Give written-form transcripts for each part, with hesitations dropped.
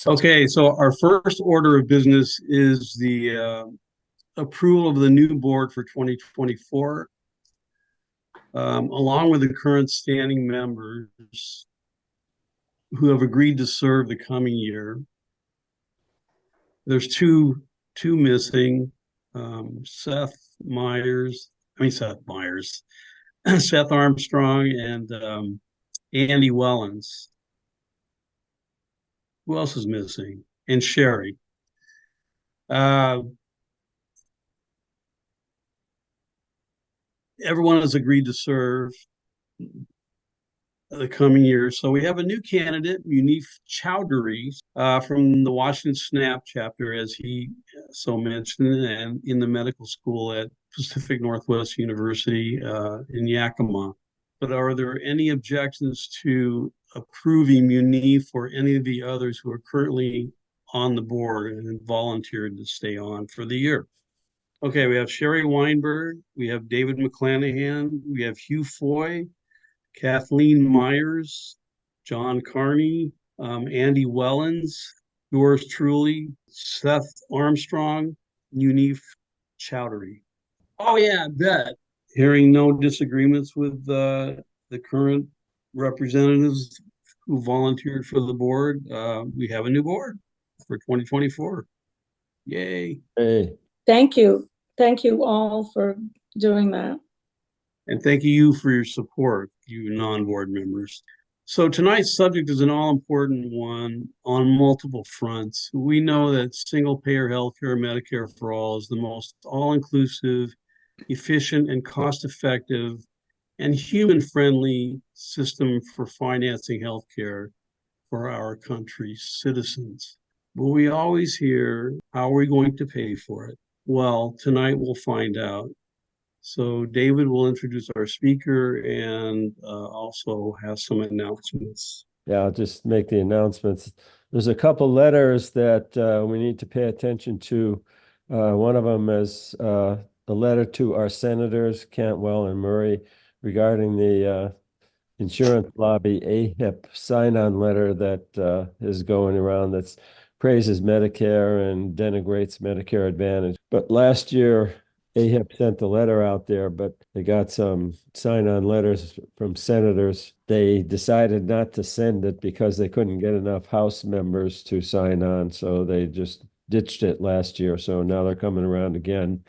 Okay, so our first order of business is the approval of the new board for 2024, along with the current standing members who have agreed to serve the coming year. There's two missing, Seth Myers, Seth Armstrong and Andy Wellens. Who else is missing? And Sherry. Everyone has agreed to serve the coming year. So we have a new candidate, Munif Chowdhury, from the Washington SNAP chapter, as he so mentioned, and in the medical school at Pacific Northwest University in Yakima. But are there any objections to approving Munif or any of the others who are currently on the board and volunteered to stay on for the year? Okay, we have Sherry Weinberg, we have David McClanahan, we have Hugh Foy, Kathleen Myers, John Carney, Andy Wellens, yours truly, Seth Armstrong, Munif Chowdhury. Oh yeah, I bet. Hearing no disagreements with the current representatives who volunteered for the board, we have a new board for 2024. Yay. Hey. Thank you. Thank you all for doing that. And thank you for your support, you non-board members. So tonight's subject is an all-important one on multiple fronts. We know that single-payer healthcare, Medicare for all, is the most all-inclusive, efficient, and cost-effective and human-friendly system for financing healthcare for our country's citizens. But we always hear, how are we going to pay for it? Well, tonight we'll find out. So David will introduce our speaker and also have some announcements. Yeah, I'll just make the announcements. There's a couple letters that we need to pay attention to. One of them is a letter to our senators, Cantwell and Murray, regarding the insurance lobby AHIP sign-on letter that is going around that praises Medicare and denigrates Medicare Advantage. But last year, AHIP sent a letter out there, but they got some sign-on letters from senators. They decided not to send it because they couldn't get enough House members to sign on, so they just ditched it last year. So now they're coming around again.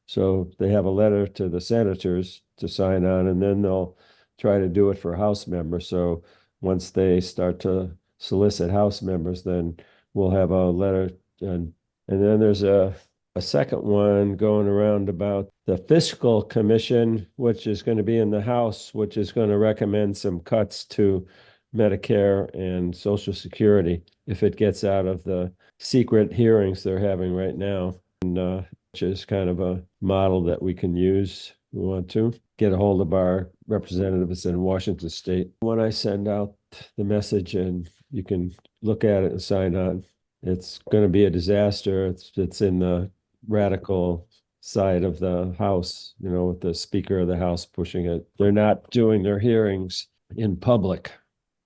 So they have a letter to the senators to sign on, and then they'll try to do it for House members. So once they start to solicit House members, then we'll have a letter. And then there's a second one going around about the Fiscal Commission, which is going to be in the House, which is going to recommend some cuts to Medicare and Social Security if it gets out of the secret hearings they're having right now, and which is kind of a model that we can use. We want to get a hold of our representatives in Washington State. When I send out the message, and you can look at it and sign on, it's going to be a disaster. It's in the radical side of the House, with the Speaker of the House pushing it. They're not doing their hearings in public.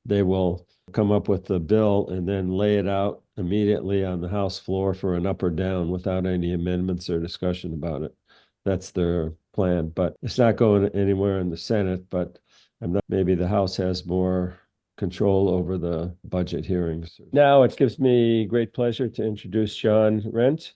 They will come up with the bill and then lay it out immediately on the House floor for an up or down without any amendments or discussion about it. That's their plan, but it's not going anywhere in the Senate. But maybe the House has more control over the budget hearings. Now it gives me great pleasure to introduce Sean Arent.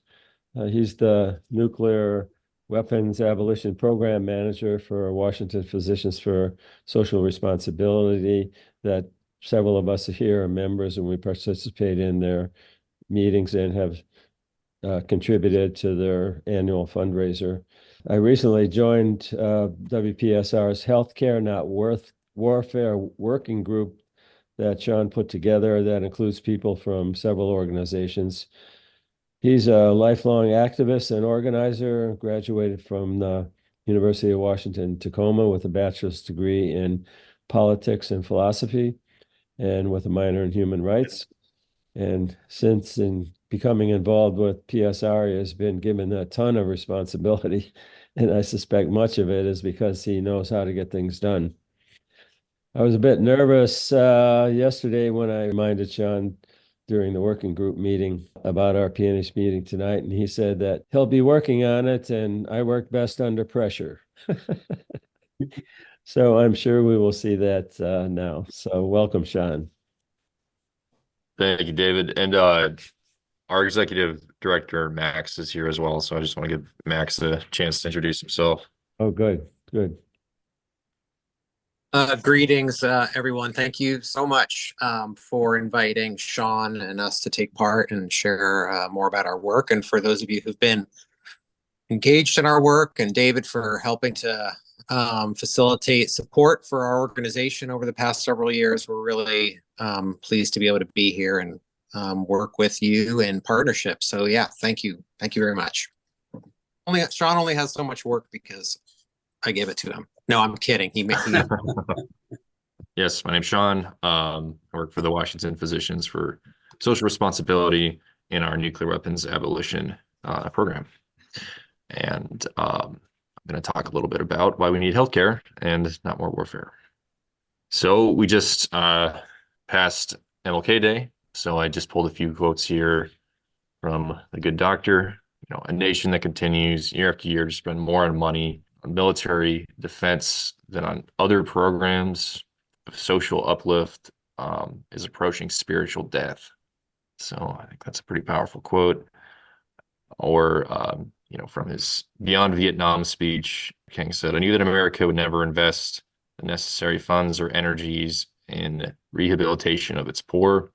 He's the Nuclear Weapons Abolition Program Manager for Washington Physicians for Social Responsibility, that several of us here are members, and we participate in their meetings and have contributed to their annual fundraiser. I recently joined WPSR's Heath Care, Not Warfare working group that Sean put together that includes people from several organizations. He's a lifelong activist and organizer, graduated from the University of Washington, Tacoma with a bachelor's degree in politics and philosophy and with a minor in human rights. And since becoming involved with PSR, he has been given a ton of responsibility, and I suspect much of it is because he knows how to get things done. I was a bit nervous yesterday when I reminded Sean during the working group meeting about our PNH meeting tonight, and he said that he'll be working on it, and I work best under pressure. So I'm sure we will see that now. So welcome, Sean. Thank you, David. And our executive director, Max, is here as well. So I just want to give Max a chance to introduce himself. Oh, good, good. Greetings, everyone. Thank you so much for inviting Sean and us to take part and share more about our work. And for those of you who've been engaged in our work, and David for helping to facilitate support for our organization over the past several years, we're really pleased to be able to be here and work with you in partnership. So yeah, thank you. Thank you very much. Sean only has so much work because I gave it to him. No, I'm kidding. Yes, my name's Sean. I work for the Washington Physicians for Social Responsibility in our Nuclear Weapons Abolition Program. And I'm going to talk a little bit about why we need healthcare and not more warfare. So we just passed MLK Day. So I just pulled a few quotes here from the good doctor. You know, a nation that continues year after year to spend more on money on military defense than on other programs of social uplift is approaching spiritual death. So I think that's a pretty powerful quote. Or, you know, from his Beyond Vietnam speech, King said, "I knew that America would never invest the necessary funds or energies in rehabilitation of its poor,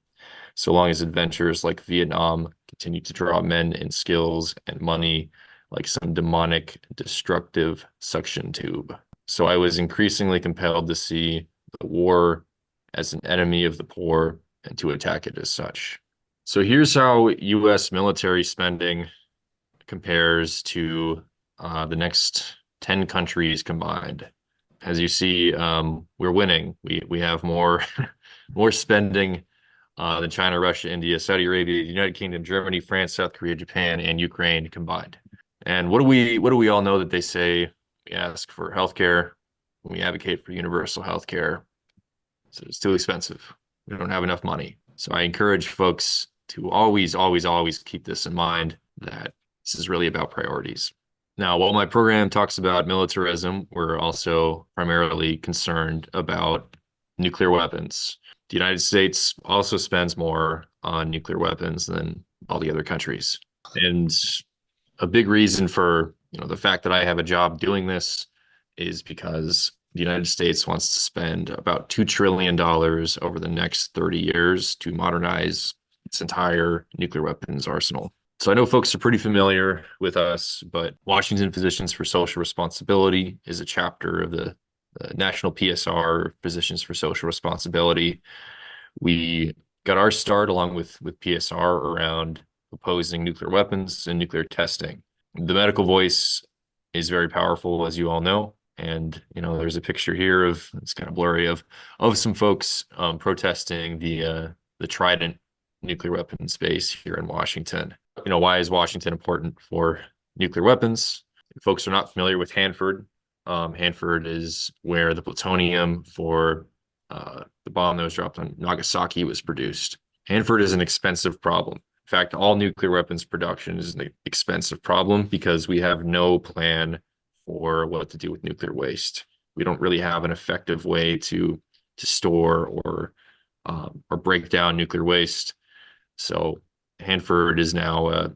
so long as adventures like Vietnam continue to draw men and skills and money like some demonic, destructive suction tube." So I was increasingly compelled to see the war as an enemy of the poor and to attack it as such. So here's how U.S. military spending compares to the next 10 countries combined. As you see, we're winning. We have more more spending than China, Russia, India, Saudi Arabia, the United Kingdom, Germany, France, South Korea, Japan, and Ukraine combined. And what do we all know that they say? We ask for healthcare, we advocate for universal healthcare. So it's too expensive. We don't have enough money. So I encourage folks to always, always, always keep this in mind, that this is really about priorities. Now, while my program talks about militarism, we're also primarily concerned about nuclear weapons. The United States also spends more on nuclear weapons than all the other countries. And a big reason for, you know, the fact that I have a job doing this is because the United States wants to spend about $2 trillion over the next 30 years to modernize its entire nuclear weapons arsenal. So I know folks are pretty familiar with us, but Washington Physicians for Social Responsibility is a chapter of the National PSR, Physicians for Social Responsibility. We got our start along with PSR around opposing nuclear weapons and nuclear testing. The medical voice is very powerful, as you all know. And, you know, there's a picture here of, it's kind of blurry, of some folks protesting the Trident nuclear weapons base here in Washington. You know, why is Washington important for nuclear weapons? If folks are not familiar with Hanford, Hanford is where the plutonium for the bomb that was dropped on Nagasaki was produced. Hanford is an expensive problem. In fact, all nuclear weapons production is an expensive problem because we have no plan for what to do with nuclear waste. We don't really have an effective way to store or break down nuclear waste. So Hanford is now a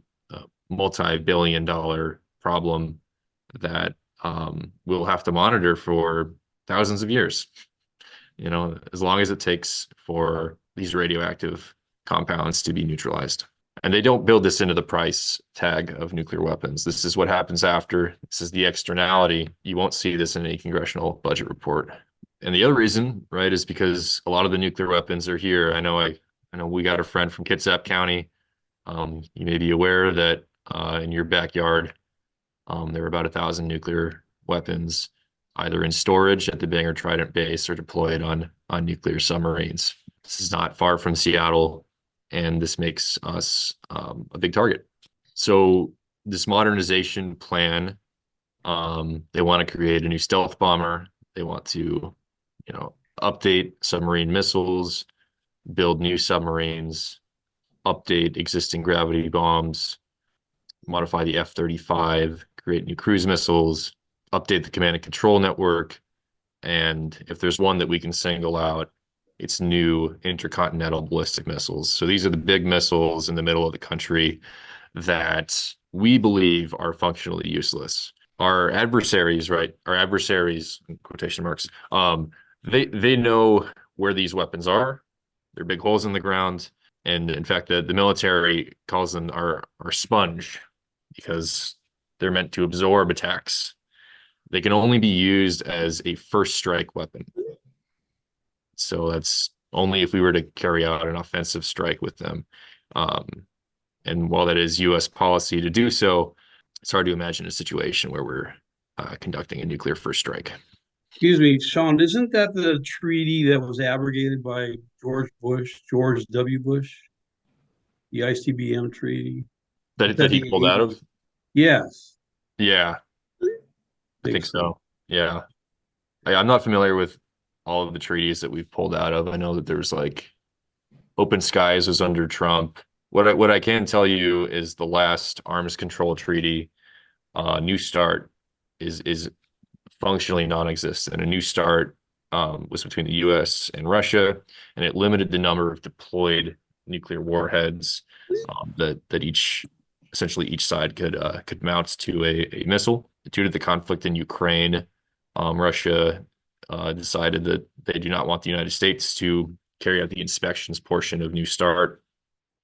multi-billion-dollar problem that we'll have to monitor for thousands of years, you know, as long as it takes for these radioactive compounds to be neutralized. And they don't build this into the price tag of nuclear weapons. This is what happens after. This is the externality. You won't see this in any congressional budget report. And the other reason, right, is because a lot of the nuclear weapons are here. I know we got a friend from Kitsap County. You may be aware that in your backyard, there are about 1,000 nuclear weapons either in storage at the Bangor Trident base or deployed on nuclear submarines. This is not far from Seattle, and this makes us a big target. So this modernization plan, they want to create a new stealth bomber. They want to, you know, update submarine missiles, build new submarines, update existing gravity bombs, modify the F-35, create new cruise missiles, update the command and control network, and if there's one that we can single out, it's new intercontinental ballistic missiles. So these are the big missiles in the middle of the country that we believe are functionally useless. Our adversaries, right? Our adversaries, in quotation marks, they know where these weapons are. They're big holes in the ground. And in fact, the military calls them our sponge because they're meant to absorb attacks. They can only be used as a first strike weapon. So that's only if we were to carry out an offensive strike with them. And while that is U.S. policy to do so, it's hard to imagine a situation where we're conducting a nuclear first strike. Excuse me, Sean, isn't that the treaty that was abrogated by George W. Bush? The ICBM treaty? That he pulled out of? Yes. Yeah, I think so. Yeah. I'm not familiar with all of the treaties that we've pulled out of. I know that there's like Open Skies was under Trump. What I can tell you is the last arms control treaty, New START, is functionally non-existent. A New START was between the U.S. and Russia, and it limited the number of deployed nuclear warheads that essentially each side could mount to a missile. Due to the conflict in Ukraine, Russia decided that they do not want the United States to carry out the inspections portion of New START.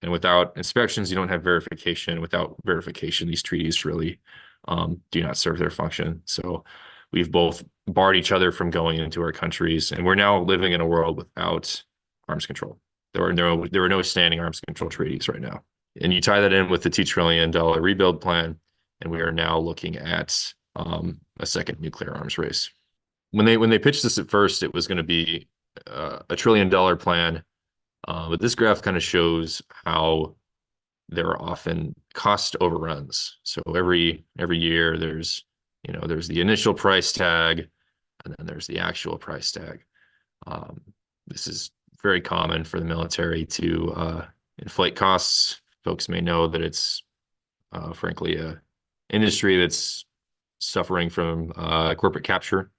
And without inspections, you don't have verification. Without verification, these treaties really do not serve their function. So we've both barred each other from going into our countries, and we're now living in a world without arms control. There are no standing arms control treaties right now. And you tie that in with the $2 trillion rebuild plan, and we are now looking at a second nuclear arms race. When they pitched this at first, it was going to be a $1 trillion plan. But this graph kind of shows how there are often cost overruns. So every year there's the initial price tag, and then there's the actual price tag. This is very common for the military to inflate costs. Folks may know that it's frankly a industry that's suffering from corporate capture,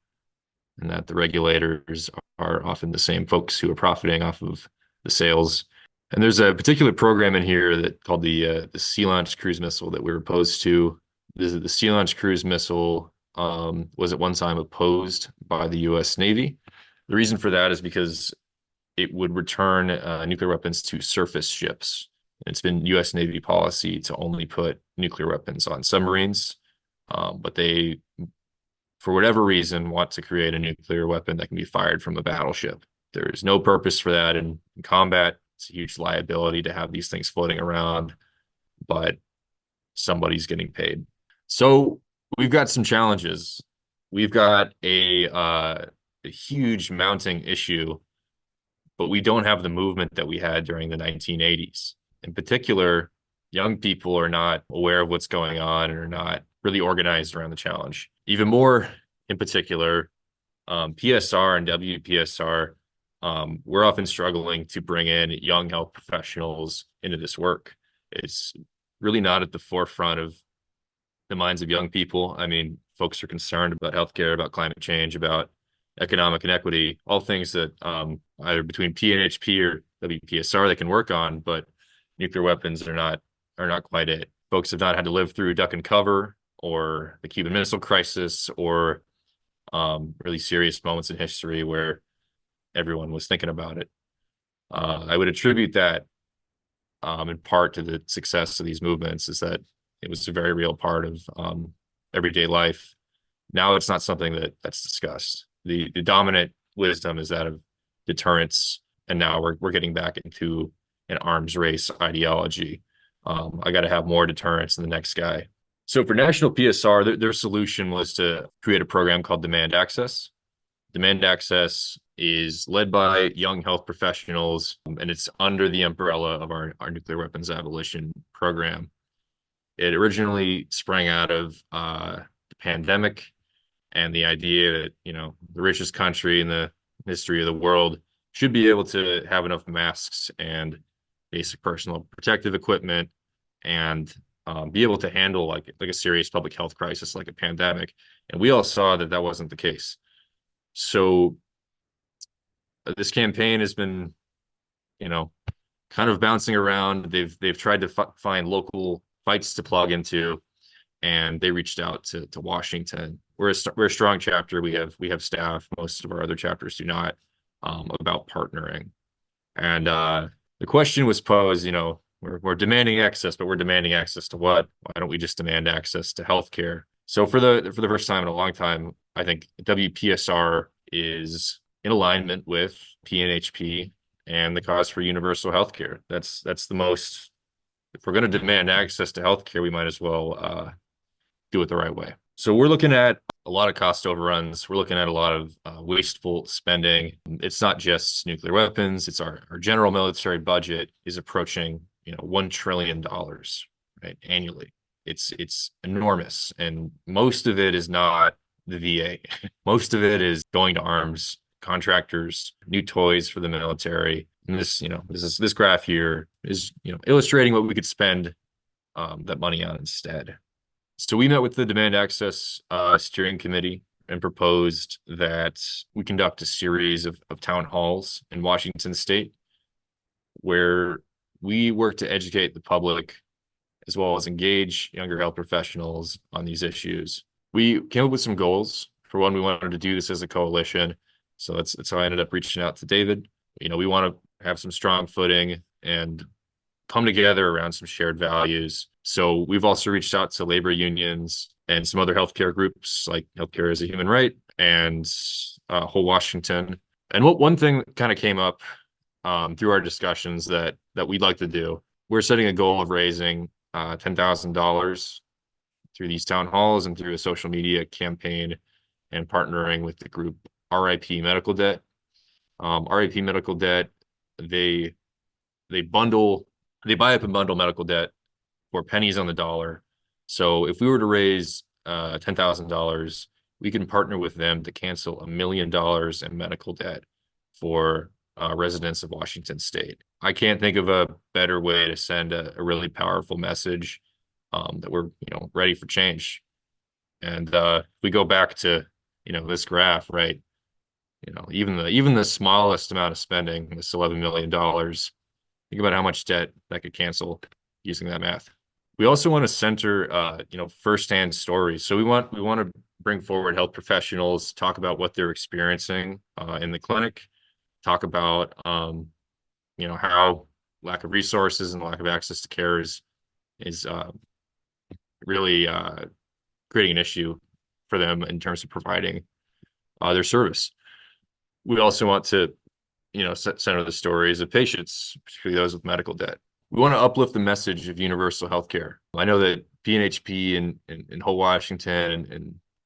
and that the regulators are often the same folks who are profiting off of the sales. And there's a particular program in here that called the Sea Launched Cruise Missile that we're opposed to. The Sea Launched Cruise Missile was at one time opposed by the U.S. Navy. The reason for that is because it would return nuclear weapons to surface ships. It's been U.S. Navy policy to only put nuclear weapons on submarines, but they, for whatever reason, want to create a nuclear weapon that can be fired from a battleship. There's no purpose for that in combat. It's a huge liability to have these things floating around, but somebody's getting paid. So we've got some challenges. We've got a huge mounting issue, but we don't have the movement that we had during the 1980s. In particular, young people are not aware of what's going on and are not really organized around the challenge. Even more in particular, PSR and WPSR, we're often struggling to bring in young health professionals into this work. It's really not at the forefront of the minds of young people. I mean, folks are concerned about healthcare, about climate change, about economic inequity, all things that either between PNHP or WPSR they can work on, but nuclear weapons are not quite it. Folks have not had to live through duck and cover or the Cuban Missile Crisis or really serious moments in history where everyone was thinking about it. I would attribute that in part to the success of these movements is that it was a very real part of everyday life. Now it's not something that's discussed. The dominant wisdom is that of deterrence, and now we're getting back into an arms race ideology. I got to have more deterrence than the next guy. So for National PSR, their solution was to create a program called Demand Access. Demand Access is led by young health professionals, and it's under the umbrella of our nuclear weapons abolition program. It originally sprang out of the pandemic and the idea that, the richest country in the history of the world should be able to have enough masks and basic personal protective equipment, and be able to handle like a serious public health crisis like a pandemic. And we all saw that that wasn't the case. So this campaign has been, kind of bouncing around. They've tried to find local fights to plug into, and they reached out to Washington. We're a strong chapter. We have staff. Most of our other chapters do not, about partnering. And the question was posed, we're demanding access, but we're demanding access to what? Why don't we just demand access to healthcare? So for the first time in a long time, I think WPSR is in alignment with PNHP and the cause for universal healthcare. That's the most. If we're going to demand access to healthcare, we might as well do it the right way. So we're looking at a lot of cost overruns. We're looking at a lot of wasteful spending. It's not just nuclear weapons. It's our general military budget is approaching, $1 trillion, right, annually. It's enormous. And most of it is not the VA. Most of it is going to arms contractors, new toys for the military. And this graph here is, illustrating what we could spend that money on instead. So we met with the Demand Access Steering Committee and proposed that we conduct a series of town halls in Washington State where we work to educate the public as well as engage younger health professionals on these issues. We came up with some goals. For one, we wanted to do this as a coalition. So that's how I ended up reaching out to David. We want to have some strong footing and come together around some shared values. So we've also reached out to labor unions and some other healthcare groups like Healthcare as a Human Right and Whole Washington. And one thing that kind of came up through our discussions that we'd like to do, we're setting a goal of raising $10,000 through these town halls and through a social media campaign and partnering with the group RIP Medical Debt. RIP Medical Debt, they buy up and bundle medical debt for pennies on the dollar. So if we were to raise $10,000, we can partner with them to cancel $1 million in medical debt for residents of Washington State. I can't think of a better way to send a really powerful message that we're ready for change. And we go back to this graph, right? Even the smallest amount of spending, this $11 million. Think about how much debt that could cancel using that math. We also want to center, firsthand stories. So we want to bring forward health professionals, talk about what they're experiencing in the clinic, talk about, how lack of resources and lack of access to care is really creating an issue for them in terms of providing their service. We also want to, center the stories of patients, particularly those with medical debt. We want to uplift the message of universal healthcare. I know that PNHP and Whole Washington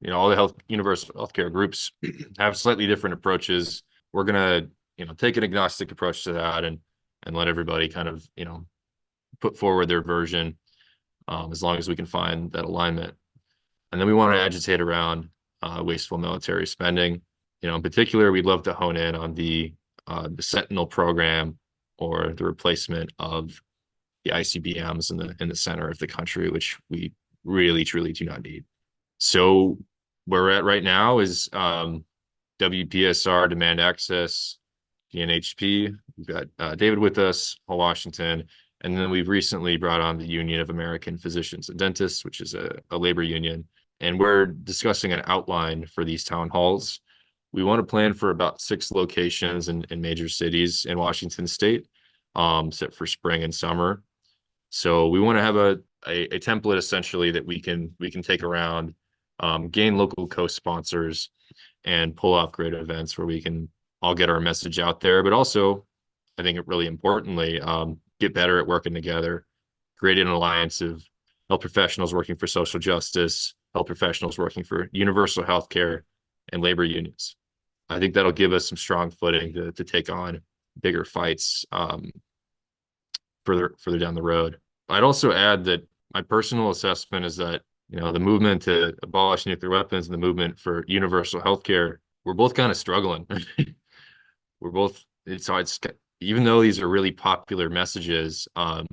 and all the universal healthcare groups have slightly different approaches. We're gonna, take an agnostic approach to that and let everybody kind of, put forward their version as long as we can find that alignment. And then we want to agitate around wasteful military spending. In particular, we'd love to hone in on the Sentinel program or the replacement of the ICBMs in the center of the country, which we really, truly do not need. So where we're at right now is WPSR, Demand Access, PNHP. We've got David with us, Whole Washington, and then we've recently brought on the Union of American Physicians and Dentists, which is a labor union. And we're discussing an outline for these town halls. We want to plan for about 6 locations in major cities in Washington State, set for spring and summer. So we want to have a template essentially that we can take around, gain local co-sponsors, and pull off great events where we can all get our message out there. But also, I think really importantly, get better at working together, create an alliance of health professionals working for social justice, health professionals working for universal healthcare, and labor unions. I think that'll give us some strong footing to take on bigger fights further down the road. I'd also add that my personal assessment is that the movement to abolish nuclear weapons and the movement for universal healthcare, we're both kind of struggling. It's even though these are really popular messages, I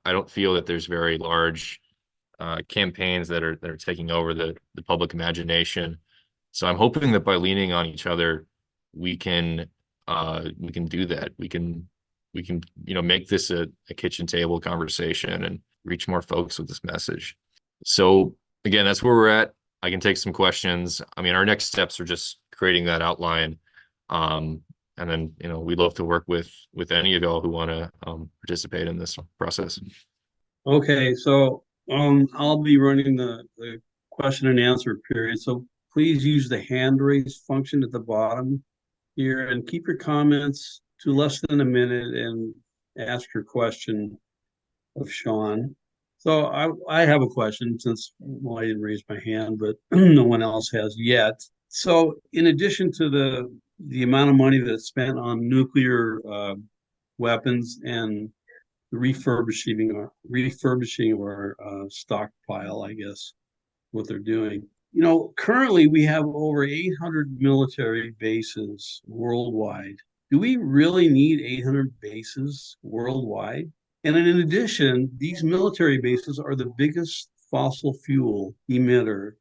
don't feel that there's very large campaigns that are taking over the public imagination. So I'm hoping that by leaning on each other, we can do that. We can make this a kitchen table conversation and reach more folks with this message. So again, that's where we're at. I can take some questions. I mean, our next steps are just creating that outline. And then, we'd love to work with any of y'all who want to participate in this process. Okay, so I'll be running the question and answer period. So please use the hand raise function at the bottom here and keep your comments to less than a minute and ask your question of Sean. So I have a question since, well, I didn't raise my hand, but no one else has yet. So in addition to the amount of money that's spent on nuclear weapons and refurbishing of our stockpile, I guess, what they're doing. Currently we have over 800 military bases worldwide. Do we really need 800 bases worldwide? And in addition, these military bases are the biggest fossil fuel emitter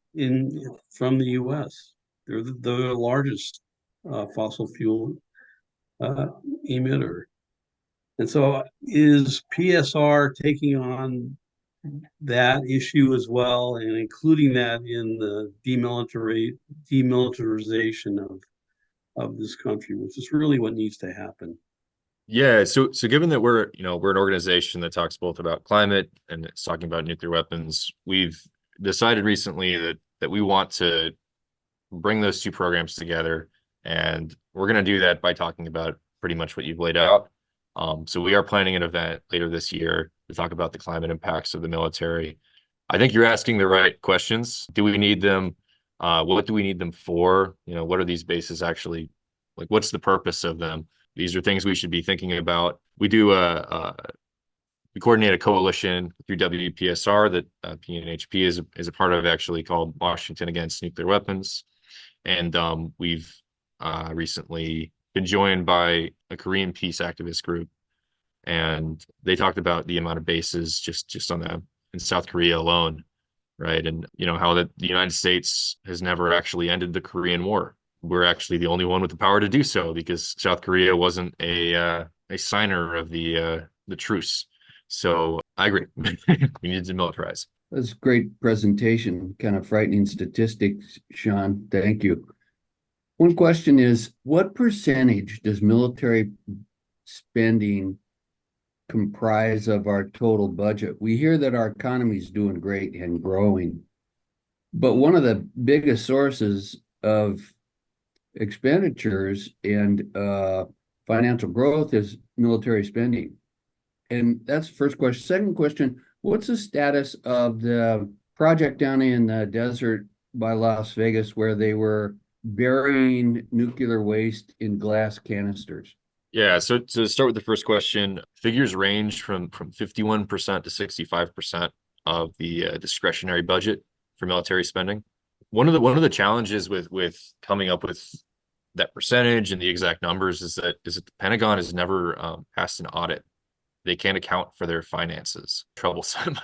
from the U.S. They're the largest fossil fuel emitter. And so is PSR taking on that issue as well and including that in the demilitarization of this country, which is really what needs to happen? Yeah, so given that we're an organization that talks both about climate and it's talking about nuclear weapons, we've decided recently that we want to bring those two programs together, and we're going to do that by talking about pretty much what you've laid out. So we are planning an event later this year to talk about the climate impacts of the military. I think you're asking the right questions. Do we need them? What do we need them for? What are these bases actually like? What's the purpose of them? These are things we should be thinking about. We we coordinate a coalition through WPSR that PNHP is a part of, actually, called Washington Against Nuclear Weapons. And we've recently been joined by a Korean peace activist group, and they talked about the amount of bases just in South Korea alone, right? And how that the United States has never actually ended the Korean War. We're actually the only one with the power to do so because South Korea wasn't a signer of the truce. So I agree. We need to demilitarize. That's a great presentation. Kind of frightening statistics, Sean. Thank you. One question is, what percentage does military spending comprise of our total budget? We hear that our economy is doing great and growing, but one of the biggest sources of expenditures and financial growth is military spending. And that's the first question. Second question, what's the status of the project down in the desert by Las Vegas where they were burying nuclear waste in glass canisters? Yeah, so to start with the first question, figures range from 51% to 65% of the discretionary budget for military spending. One of the challenges with coming up with that percentage and the exact numbers is that the Pentagon has never passed an audit. They can't account for their finances. Troublesome.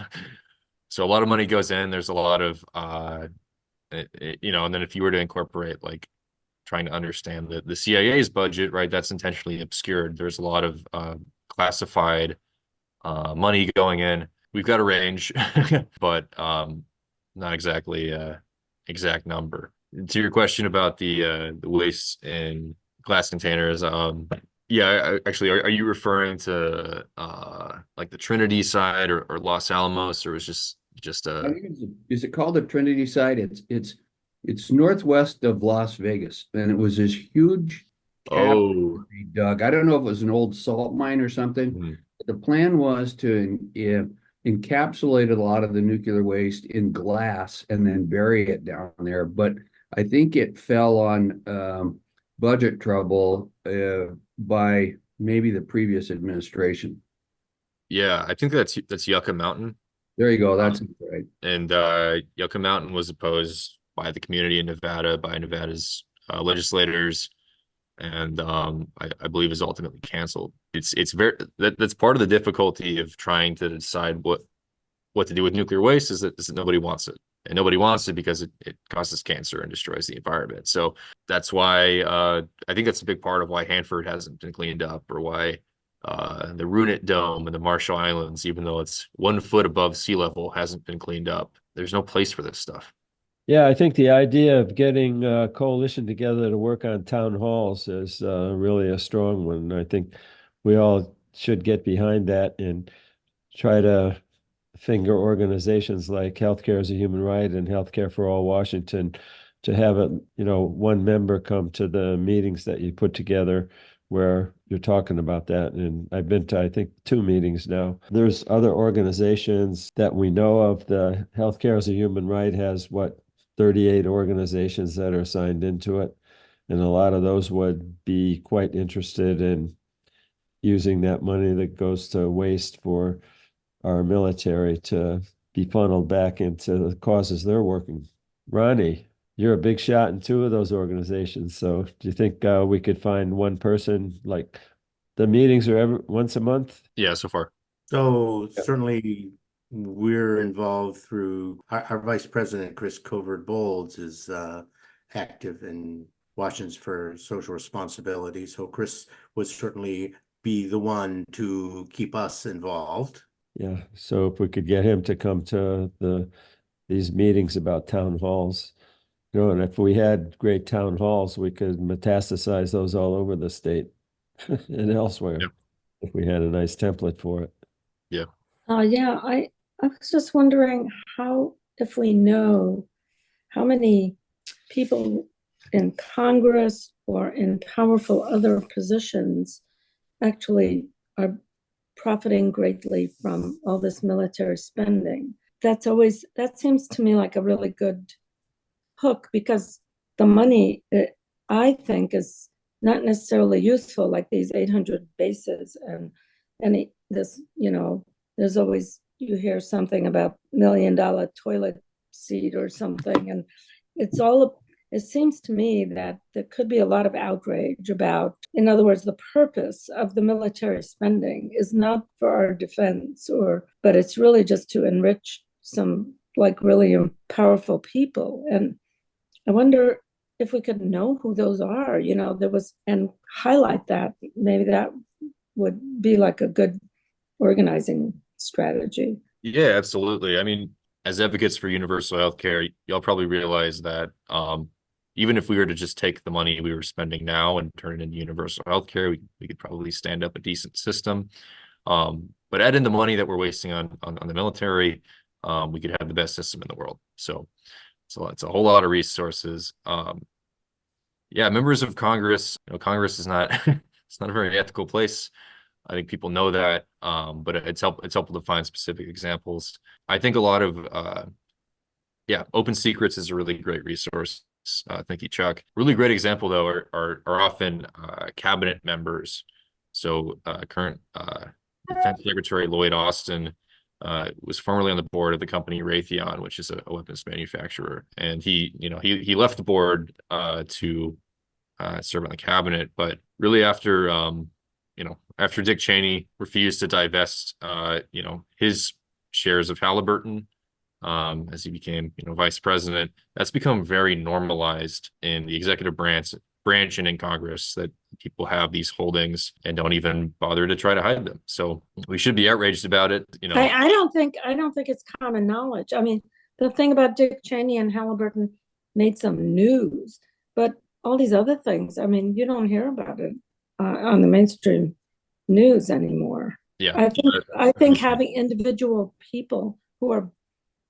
So a lot of money goes in. There's a lot of and then if you were to incorporate, like, trying to understand the CIA's budget, right, that's intentionally obscured. There's a lot of classified money going in. We've got a range, but not exactly exact number. To your question about the waste in glass containers, yeah, actually, are you referring to like the Trinity side or Los Alamos, or was just I think is it called the Trinity side? It's northwest of Las Vegas, and it was this huge cavern they dug. I don't know if it was an old salt mine or something. Mm-hmm. The plan was to encapsulate a lot of the nuclear waste in glass and then bury it down there. But I think it fell on budget trouble by maybe the previous administration. Yeah, I think that's Yucca Mountain. There you go. That's right. And Yucca Mountain was opposed by the community in Nevada, by Nevada's legislators. and I believe is ultimately canceled. It's very that's part of the difficulty of trying to decide what to do with nuclear waste is that nobody wants it. And nobody wants it because it causes cancer and destroys the environment. So that's why I think that's a big part of why Hanford hasn't been cleaned up, or why the Runit Dome and the Marshall Islands, even though it's 1 foot above sea level, hasn't been cleaned up. There's no place for this stuff. Yeah, I think the idea of getting a coalition together to work on town halls is really a strong one. I think we all should get behind that and try to finger organizations like Healthcare is a Human Right and Healthcare for All Washington to have it, one member come to the meetings that you put together where you're talking about that. And I've been to, I think, 2 meetings now. There's other organizations that we know of. The Healthcare is a Human Right has 38 organizations that are signed into it. And a lot of those would be quite interested in using that money that goes to waste for our military to be funneled back into the causes they're working. Ronnie, you're a big shot in 2 of those organizations. So do you think we could find one person? Like, the meetings are once a month? Yeah, so far. So certainly we're involved through our Vice President, Chris Covert-Bolds, is active in Washington's for Social Responsibility. So Chris would certainly be the one to keep us involved. Yeah. So if we could get him to come to these meetings about town halls, and if we had great town halls, we could metastasize those all over the state and elsewhere. Yep. If we had a nice template for it. Yeah. Yeah, I was just wondering if we know how many people in Congress or in powerful other positions actually are profiting greatly from all this military spending. That seems to me like a really good hook, because the money, I think, is not necessarily useful, like these 800 bases and this, there's always, you hear something about $1 million toilet seat or something. And it seems to me that there could be a lot of outrage about, in other words, the purpose of the military spending is not for our defense, but it's really just to enrich some really powerful people. And I wonder if we could know who those are, and highlight that. Maybe that would be like a good organizing strategy. Yeah, absolutely. I mean, as advocates for universal healthcare, y'all probably realize that even if we were to just take the money we were spending now and turn it into universal healthcare, we could probably stand up a decent system. But add in the money that we're wasting on the military, we could have the best system in the world. So it's a whole lot of resources. Yeah, members of Congress, Congress is not it's not a very ethical place. I think people know that, but it's helpful to find specific examples. I think a lot of Open Secrets is a really great resource. Thank you, Chuck. Really great example though are often cabinet members. So current Defense Secretary Lloyd Austin was formerly on the board of the company Raytheon, which is a weapons manufacturer, and he left the board to serve on the cabinet, but really after after Dick Cheney refused to divest his shares of Halliburton as he became vice president, that's become very normalized in the executive branch and in Congress, that people have these holdings and don't even bother to try to hide them. So we should be outraged about it. I don't think it's common knowledge. I mean, the thing about Dick Cheney and Halliburton made some news, but all these other things, I mean, you don't hear about it on the mainstream news anymore. Yeah, I think having individual people who are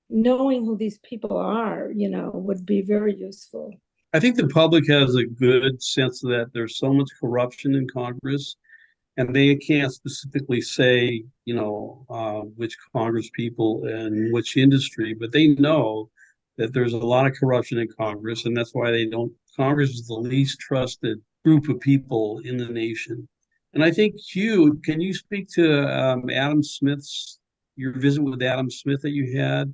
knowing who these people are, would be very useful. I think the public has a good sense that there's so much corruption in Congress, and they can't specifically say, which Congress people and which industry, but they know that there's a lot of corruption in Congress, and that's why Congress is the least trusted group of people in the nation. And I think, Hugh, can you speak to your visit with Adam Smith that you had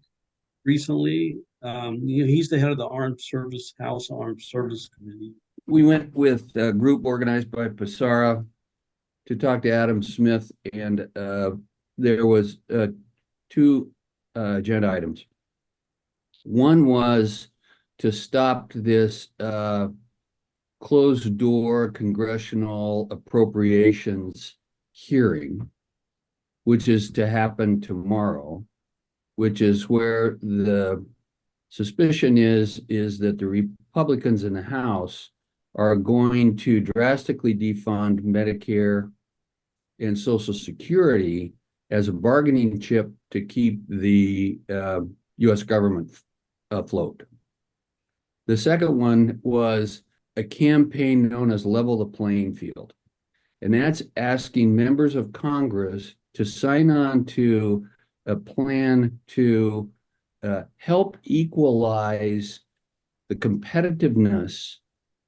recently? He's the head of the House Armed Service Committee. we went with a group organized by Passara to talk to Adam Smith, and there was two agenda items. One was to stop this closed door congressional appropriations hearing, which is to happen tomorrow, which is where the suspicion is that the Republicans in the House are going to drastically defund Medicare and Social Security as a bargaining chip to keep the U.S. government afloat. The second one was a campaign known as Level the Playing Field. And that's asking members of Congress to sign on to a plan to help equalize the competitiveness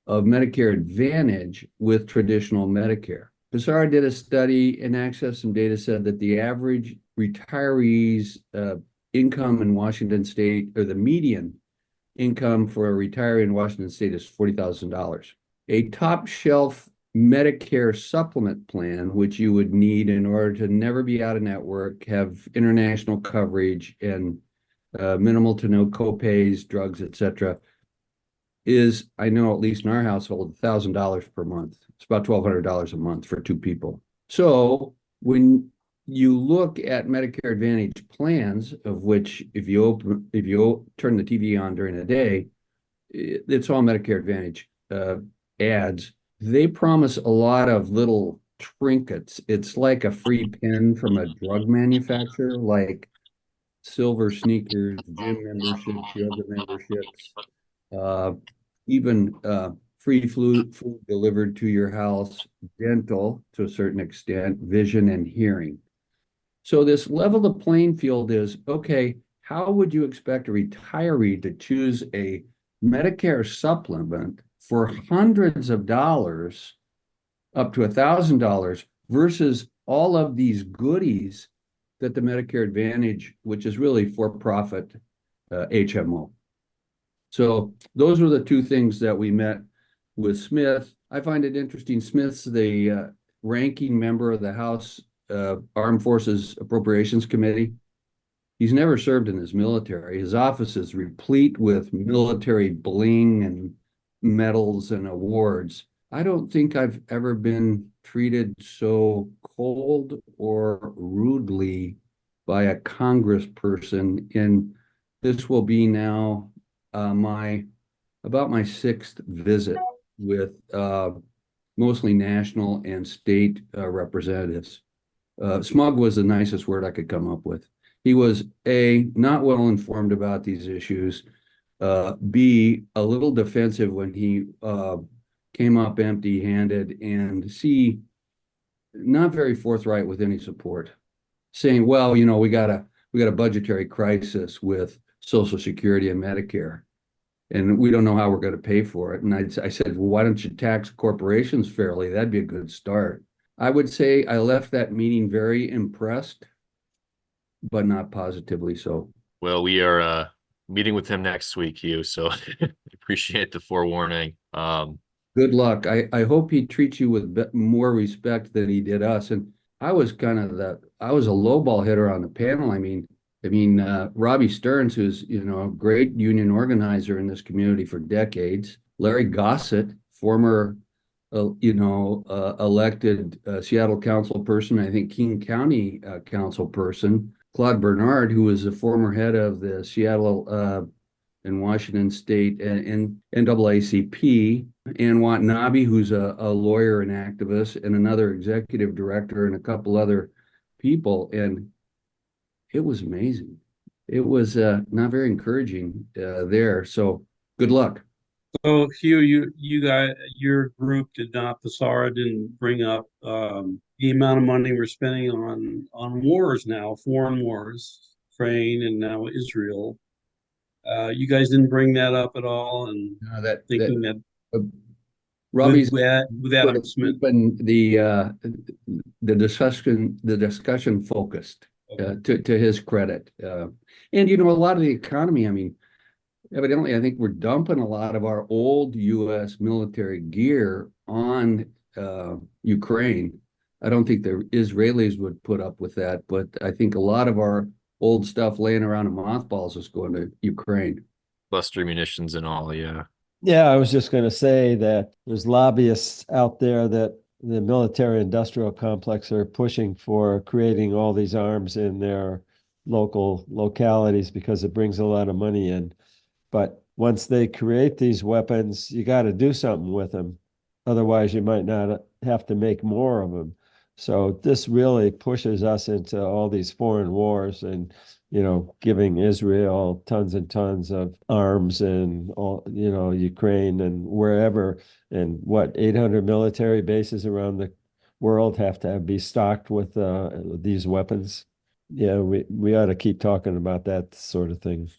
of Medicare Advantage with traditional Medicare. Passara did a study and accessed some data, said that the average retiree's income in Washington State, or the median income for a retiree in Washington State, is $40,000. A top shelf Medicare supplement plan, which you would need in order to never be out of network, have international coverage, and minimal to no copays, drugs, etc., is, I know at least in our household, $1,000 per month. It's about $1,200 a month for two people. So when you look at Medicare Advantage plans, of which if you turn the TV on during the day, it's all Medicare Advantage ads. They promise a lot of little trinkets. It's like a free pen from a drug manufacturer, like silver sneakers, gym memberships, yoga memberships, even free food delivered to your house, dental to a certain extent, vision and hearing. So this level the playing field is, okay, how would you expect a retiree to choose a Medicare supplement for hundreds of dollars, up to $1,000, versus all of these goodies that the Medicare Advantage, which is really for-profit HMO. So those were the two things that we met with Smith. I find it interesting. Smith's the ranking member of the House Armed Forces Appropriations Committee. He's never served in his military. His office is replete with military bling and medals and awards. I don't think I've ever been treated so cold or rudely by a congressperson, and this will be now about my sixth visit with mostly national and state representatives. Smug was the nicest word I could come up with. He was A, not well informed about these issues, B, a little defensive when he came up empty-handed, and C, not very forthright with any support, saying, well, you know, we got a budgetary crisis with Social Security and Medicare, and we don't know how we're going to pay for it. And I said, well, why don't you tax corporations fairly? That'd be a good start. I would say I left that meeting very impressed, but not positively so. Well, we are meeting with him next week, Hugh, so appreciate the forewarning. Good luck. I hope he treats you with more respect than he did us. And I was I was a lowball hitter on the panel. I mean, Robbie Stearns, who's, you know, a great union organizer in this community for decades. Larry Gossett, former, elected Seattle council person, I think King County council person. Claude Bernard, who was the former head of the Seattle and Washington State and NAACP. Ann Watanabe, who's a lawyer and activist, and another executive director, and a couple other people. And it was amazing. It was not very encouraging there. So good luck. So Hugh, you guys, your group Passara didn't bring up the amount of money we're spending on wars now, foreign wars, Ukraine and now Israel. You guys didn't bring that up at all, and thinking that Robbie's with Adam Smith, the discussion focused to his credit, and you know, a lot of the economy. I mean, evidently, I think we're dumping a lot of our old U.S. military gear on Ukraine. I don't think the Israelis would put up with that, but I think a lot of our old stuff laying around in mothballs is going to Ukraine. Cluster munitions and all, yeah. Yeah, I was just going to say that there's lobbyists out there that the military industrial complex are pushing for creating all these arms in their local localities because it brings a lot of money in. But once they create these weapons, you got to do something with them. Otherwise, you might not have to make more of them. So this really pushes us into all these foreign wars and, giving Israel tons and tons of arms and all, Ukraine and wherever, and 800 military bases around the world have to be stocked with these weapons. Yeah, we ought to keep talking about that sort of thing.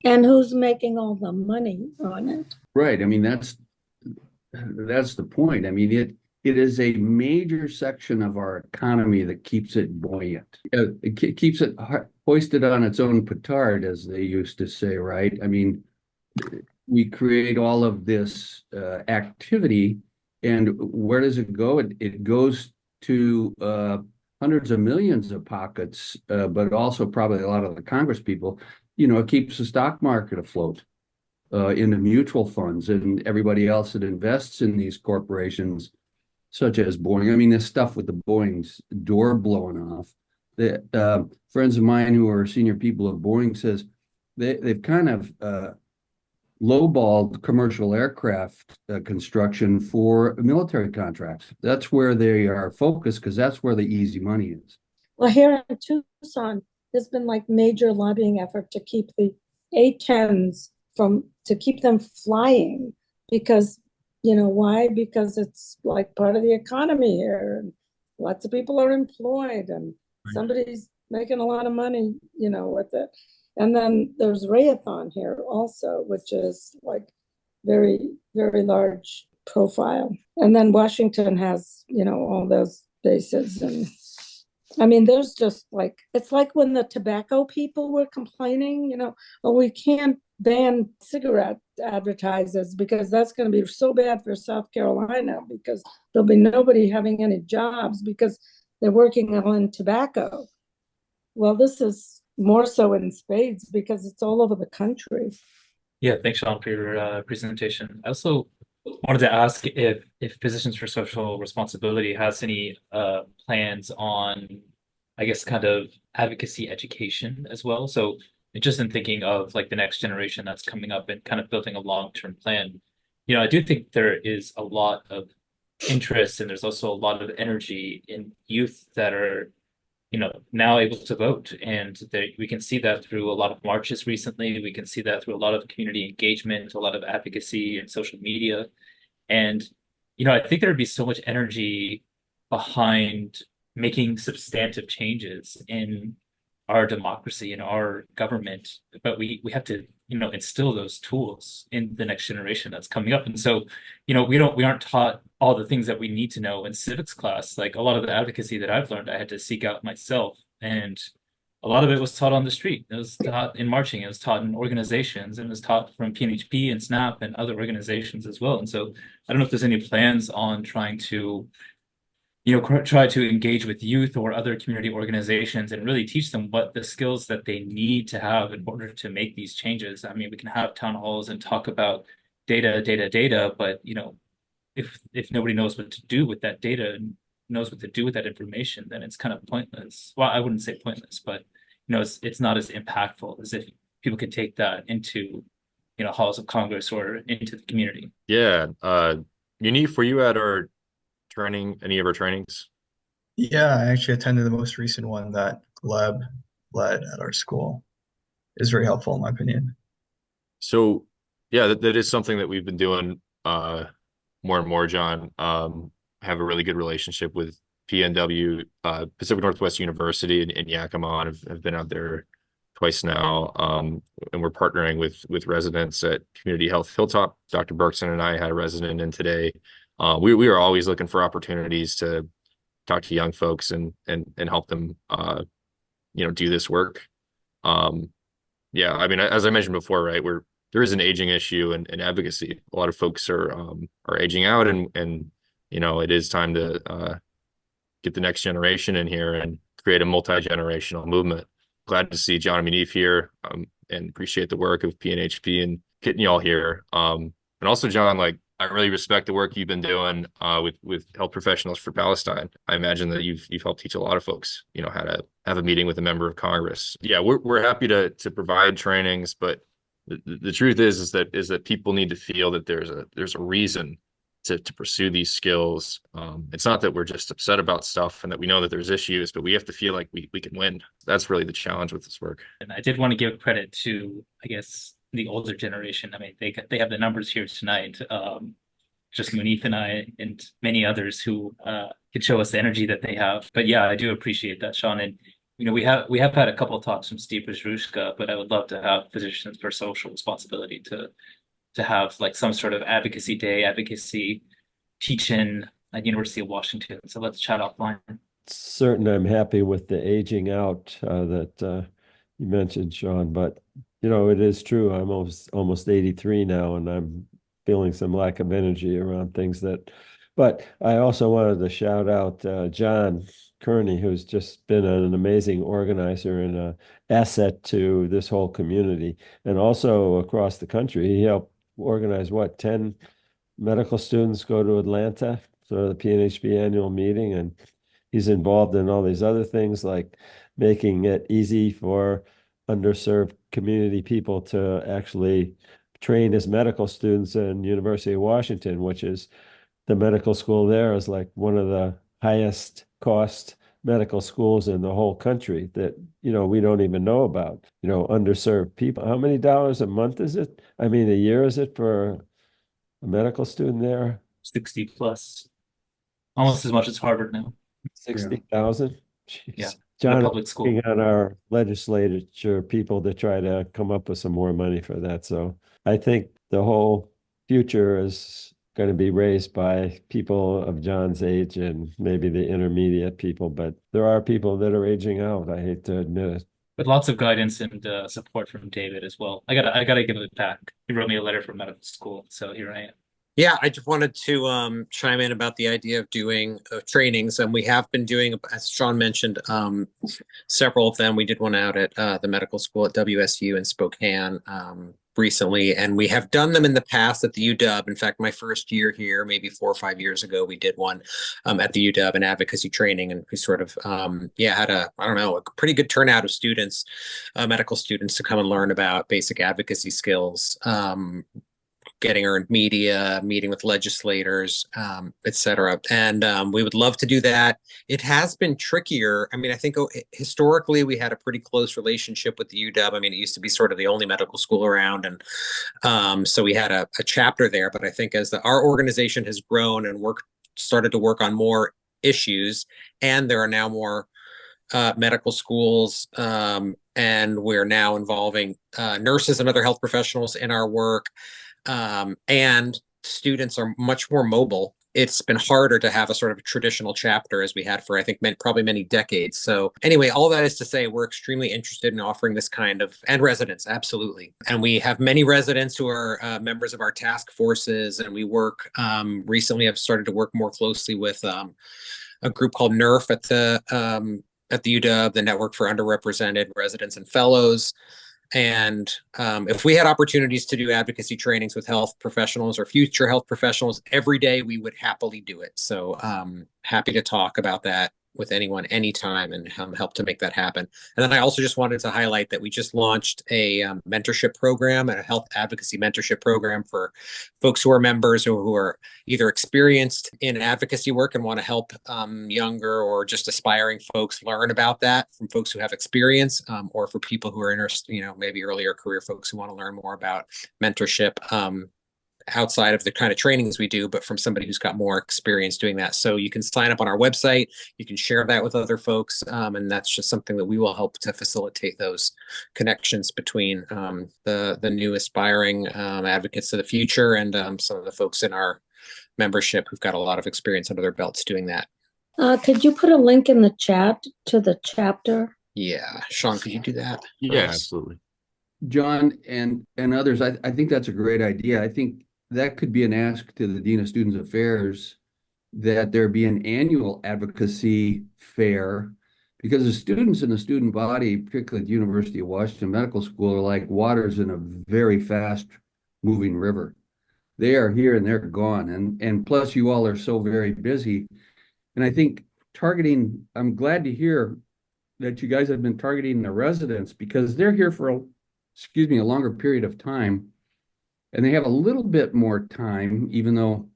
And who's making all the money on it? Right. I mean, that's the point. I mean, it is a major section of our economy that keeps it buoyant. It keeps it hoisted on its own petard, as they used to say, right? I mean, we create all of this activity, and where does it go? It goes to hundreds of millions of pockets, but also probably a lot of the Congress people. It keeps the stock market afloat into mutual funds and everybody else that invests in these corporations, such as Boeing. I mean, this stuff with the Boeing's door blowing off. The friends of mine who are senior people at Boeing says they've kind of lowballed commercial aircraft construction for military contracts. That's where they are focused because that's where the easy money is. Well, here in Tucson, there's been like major lobbying effort to keep the A-10s to keep them flying because, why? Because it's like part of the economy here and lots of people are employed and somebody's making a lot of money, with it. And then there's Raytheon here also, which is like very, very large profile. And then Washington has, all those bases. And I mean, there's just it's like when the tobacco people were complaining, we can't ban cigarette advertisers because that's going to be so bad for South Carolina because there'll be nobody having any jobs because they're working on tobacco. Well, this is more so in spades because it's all over the country. Yeah, thanks, Sean, for your presentation. I also wanted to ask if Physicians for Social Responsibility has any plans on, I guess, kind of advocacy education as well. So just in thinking of like the next generation that's coming up and kind of building a long-term plan, I do think there is a lot of interest and there's also a lot of energy in youth that are, now able to vote. And we can see that through a lot of marches recently. We can see that through a lot of community engagement, a lot of advocacy and social media. And, I think there'd be so much energy behind making substantive changes in our democracy and our government, but we have to, instill those tools in the next generation that's coming up. And so, we aren't taught all the things that we need to know in civics class. Like a lot of the advocacy that I've learned, I had to seek out myself. And a lot of it was taught on the street. It was taught in marching. It was taught in organizations, and it was taught from PNHP and SNAP and other organizations as well. And so I don't know if there's any plans on trying to, try to engage with youth or other community organizations and really teach them what the skills that they need to have in order to make these changes. I mean, we can have town halls and talk about data, but, if nobody knows what to do with that data and knows what to do with that information, then it's kind of pointless. Well, I wouldn't say pointless, but it's not as impactful as if people could take that into halls of Congress or into the community. Yeah. Munif, were you at any of our trainings? Yeah, I actually attended the most recent one that Gleb led at our school. It was very helpful in my opinion. So yeah, that is something that we've been doing more and more, John. Have a really good relationship with PNW, Pacific Northwest University in Yakima, and have been out there twice now. And we're partnering with residents at Community Health Hilltop. Dr. Berkson and I had a resident in today. We are always looking for opportunities to talk to young folks and help them, do this work. Yeah, I mean, as I mentioned before, right, we're there is an aging issue and advocacy. A lot of folks are aging out, and it is time to get the next generation in here and create a multi-generational movement. Glad to see John and Munif here, and appreciate the work of PNHP and getting y'all here. And also, John, like, I really respect the work you've been doing with health professionals for Palestine. I imagine that you've helped teach a lot of folks, how to have a meeting with a member of Congress. Yeah, we're happy to provide trainings, but the truth is that people need to feel that there's a reason to pursue these skills. It's not that we're just upset about stuff and that we know that there's issues, but we have to feel like we can win. That's really the challenge with this work. And I did want to give credit to, I guess, the older generation. I mean, they have the numbers here tonight. Just Munif and I and many others who could show us the energy that they have. But yeah, I do appreciate that, Sean. And we have had a couple of talks from Steve Pazrushka, but I would love to have Physicians for Social Responsibility to have like some sort of advocacy day, advocacy teach-in at University of Washington. So let's chat offline. Certain, I'm happy with the aging out that you mentioned, Sean, but it is true. I'm almost 83 now, and I'm feeling some lack of energy around things but I also wanted to shout out John Kearney, who's just been an amazing organizer and an asset to this whole community, and also across the country. He helped organize 10 medical students go to Atlanta for the PNHP annual meeting, and he's involved in all these other things like making it easy for underserved community people to actually train as medical students in University of Washington, which is the medical school there is like one of the highest cost medical schools in the whole country that, we don't even know about, underserved people. How many dollars a month is it? I mean, a year is it for a medical student there? 60 plus, almost as much as Harvard now. 60,000? Yeah. John, public school. working on our legislature people to try to come up with some more money for that. So I think the whole future is going to be raised by people of John's age and maybe the intermediate people, but there are people that are aging out. I hate to admit it. But lots of guidance and support from David as well. I gotta give it back. He wrote me a letter from medical school, so here I am. Yeah, I just wanted to chime in about the idea of doing trainings, and we have been doing, as Sean mentioned, several of them. We did one out at the medical school at WSU in Spokane recently, and we have done them in the past at the UW. In fact, my first year here, maybe 4 or 5 years ago, we did one at the UW, an advocacy training, and we sort of had a pretty good turnout of students, medical students, to come and learn about basic advocacy skills. Getting earned media, meeting with legislators, et cetera. And we would love to do that. It has been trickier. I mean, I think historically we had a pretty close relationship with the UW. I mean, it used to be sort of the only medical school around. And so we had a chapter there. But I think as our organization has grown and started to work on more issues, and there are now more medical schools, and we're now involving nurses and other health professionals in our work. And students are much more mobile. It's been harder to have a sort of traditional chapter as we had for, I think, probably many decades. So anyway, all that is to say, we're extremely interested in offering this kind of, and residents, absolutely. And we have many residents who are members of our task forces, and we work, recently I've started to work more closely with a group called NERF at the UW, the Network for Underrepresented Residents and Fellows. And if we had opportunities to do advocacy trainings with health professionals or future health professionals every day, we would happily do it. So happy to talk about that with anyone, anytime, and help to make that happen. And then I also just wanted to highlight that we just launched a mentorship program, a health advocacy mentorship program for folks who are members who are either experienced in advocacy work and want to help younger or just aspiring folks learn about that from folks who have experience, or for people who are interested, maybe earlier career folks who want to learn more about mentorship outside of the kind of trainings we do, but from somebody who's got more experience doing that. So you can sign up on our website, you can share that with other folks, and that's just something that we will help to facilitate those connections between the new aspiring advocates of the future and some of the folks in our membership who've got a lot of experience under their belts doing that. Could you put a link in the chat to the chapter? Yeah, Sean, could you do that? Yeah, absolutely. John and others, I think that's a great idea. I think that could be an ask to the Dean of Students Affairs that there be an annual advocacy fair, because the students in the student body, particularly at the University of Washington Medical School, are like waters in a very fast moving river. They are here and they're gone. And plus you all are so very busy. And I think I'm glad to hear that you guys have been targeting the residents, because they're here for a longer period of time, and they have a little bit more time, even though,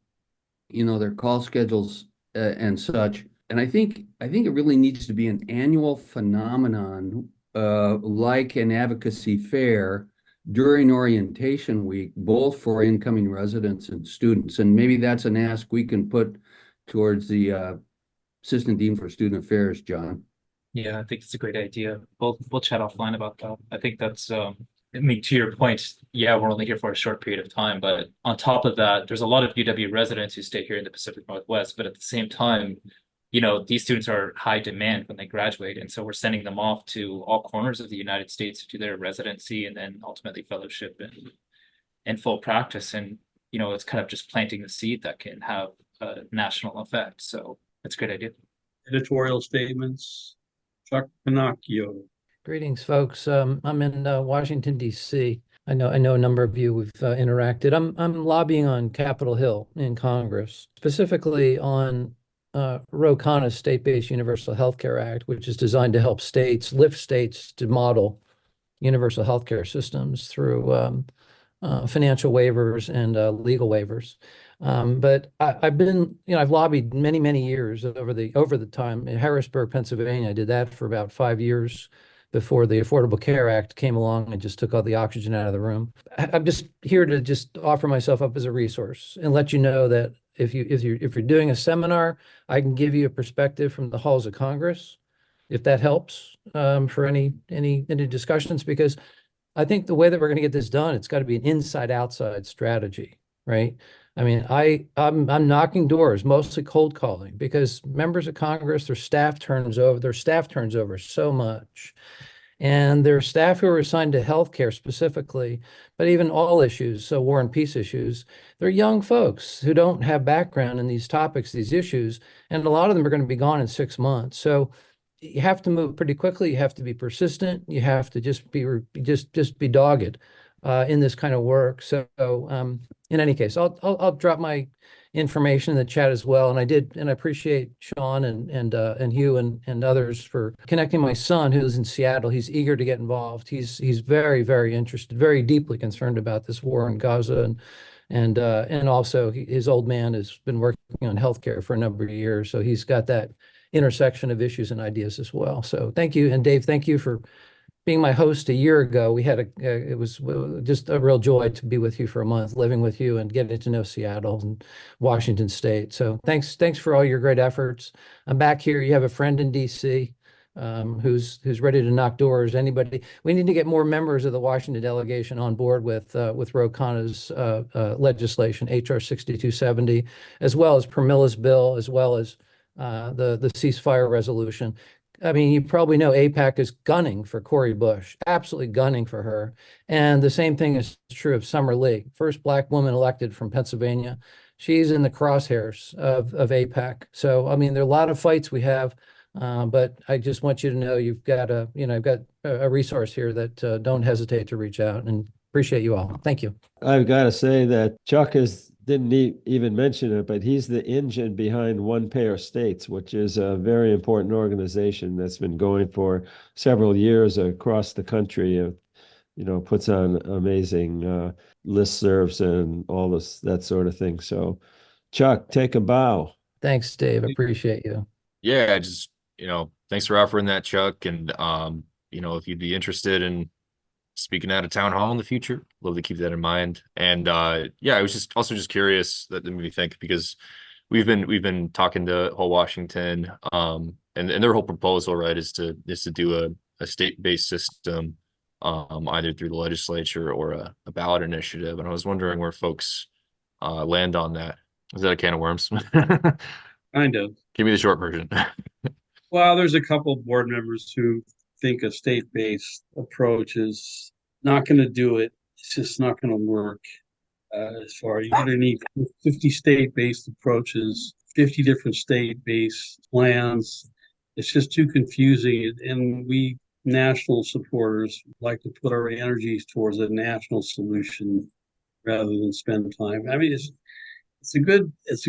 their call schedules and such. And I think it really needs to be an annual phenomenon, like an advocacy fair during orientation week, both for incoming residents and students. And maybe that's an ask we can put towards the Assistant Dean for Student Affairs, John. Yeah, I think it's a great idea. We'll chat offline about that. I think that's I mean, to your point, yeah, we're only here for a short period of time, but on top of that, there's a lot of UW residents who stay here in the Pacific Northwest, but at the same time, these students are high demand when they graduate, and so we're sending them off to all corners of the United States to do their residency and then ultimately fellowship and full practice. And it's kind of just planting the seed that can have a national effect. So that's a great idea. Editorial statements. Chuck Pinocchio. Greetings, folks. I'm in Washington, D.C. I know a number of you we've interacted. I'm lobbying on Capitol Hill in Congress, specifically on Ro Khanna's State-Based Universal Healthcare Act, which is designed to help lift states to model universal healthcare systems through financial waivers and legal waivers. But I've lobbied many years over the time. In Harrisburg, Pennsylvania, I did that for about 5 years before the Affordable Care Act came along and just took all the oxygen out of the room. I'm just here to just offer myself up as a resource and let you know that if you're doing a seminar, I can give you a perspective from the halls of Congress, if that helps for any discussions, because I think the way that we're going to get this done, it's got to be an inside-outside strategy, right? I mean, I'm knocking doors, mostly cold calling, because members of Congress, their staff turns over so much. And their staff who are assigned to healthcare specifically, but even all issues, so war and peace issues, they're young folks who don't have background in these topics, these issues, and a lot of them are going to be gone in 6 months. So you have to move pretty quickly. You have to be persistent. You have to just be dogged in this kind of work. So in any case, I'll drop my information in the chat as well. And I appreciate Sean and Hugh and others for connecting my son, who's in Seattle. He's eager to get involved. He's very, very interested, very deeply concerned about this war in Gaza, and also his old man has been working on healthcare for a number of years. So he's got that intersection of issues and ideas as well. So thank you. And Dave, thank you for being my host a year ago. It was just a real joy to be with you for a month, living with you and getting to know Seattle and Washington State. So thanks for all your great efforts. I'm back here. You have a friend in DC who's ready to knock doors. Anybody, we need to get more members of the Washington delegation on board with Ro Khanna's legislation, HR 6270, as well as Permilla's bill, as well as the ceasefire resolution. I mean, you probably know AIPAC is gunning for Cori Bush, absolutely gunning for her. And the same thing is true of Summer Lee, first Black woman elected from Pennsylvania. She's in the crosshairs of AIPAC. So, I mean, there are a lot of fights we have, but I just want you to know I've got a resource here that don't hesitate to reach out, and appreciate you all. Thank you. I've got to say that Chuck didn't even mention it, but he's the engine behind One Payer States, which is a very important organization that's been going for several years across the country. Puts on amazing listservs and all that sort of thing. So, Chuck, take a bow. Thanks, Dave. Appreciate you. Yeah, just thanks for offering that, Chuck. And if you'd be interested in speaking at a town hall in the future, love to keep that in mind. And I was just curious, that made me think, because we've been talking to whole Washington, and their whole proposal, right, is to do a state-based system, either through the legislature or a ballot initiative. And I was wondering where folks land on that. Is that a can of worms? Kind of. Give me the short version. Well, there's a couple of board members who think a state-based approach is not going to do it. It's just not going to work. As far you're going to need 50 state-based approaches, 50 different state-based plans. It's just too confusing, and we national supporters like to put our energies towards a national solution rather than spend time. I mean, it's a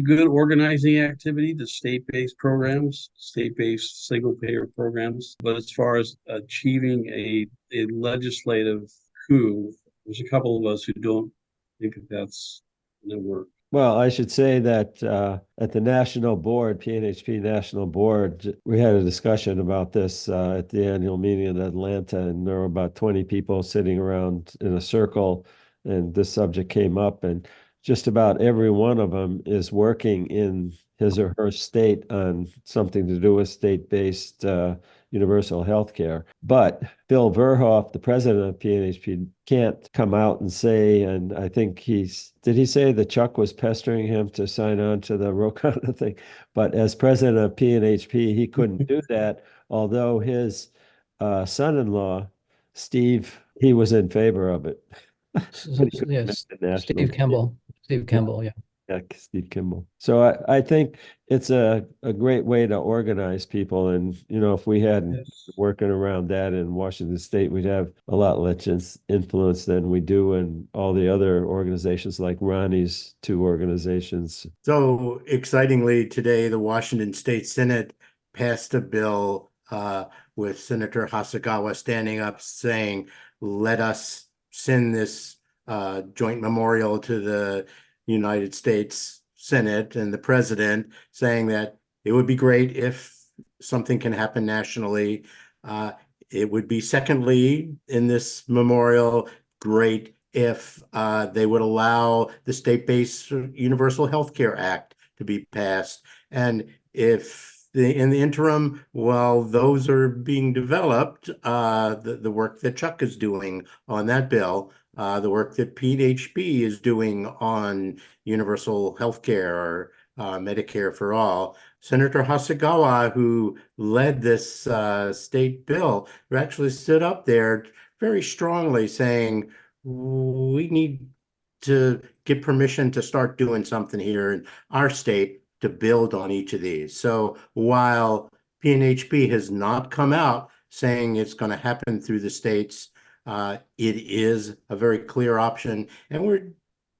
good organizing activity, the state-based programs, state-based single payer programs. But as far as achieving a legislative coup, there's a couple of us who don't think that that's going to work. Well, I should say that at the national board, PNHP national board, we had a discussion about this at the annual meeting in Atlanta, and there were about 20 people sitting around in a circle, and this subject came up, and just about every one of them is working in his or her state on something to do with state-based universal health care. But Bill Verhoff, the president of PNHP, can't come out and say, and I think did he say that Chuck was pestering him to sign on to the Ro Khanna thing? But as president of PNHP, he couldn't do that, although his son-in-law, Steve, he was in favor of it. Yes, Steve Kimball. Steve Kimball, yeah. Yeah, Steve Kimball. So I think it's a great way to organize people. And, if we hadn't working around that in Washington State, we'd have a lot less influence than we do in all the other organizations like Ronnie's two organizations. So excitingly, today, the Washington State Senate passed a bill with Senator Hasagawa standing up saying, let us send this joint memorial to the United States Senate and the president, saying that it would be great if something can happen nationally. It would be, secondly, in this memorial, great if they would allow the state-based Universal Health Care Act to be passed. And if in the interim, while those are being developed, the work that Chuck is doing on that bill, the work that PNHP is doing on universal health care or Medicare for all. Senator Hasagawa, who led this state bill, who actually stood up there very strongly saying, we need to get permission to start doing something here in our state to build on each of these. So while PNHP has not come out saying it's going to happen through the states, it is a very clear option, and we're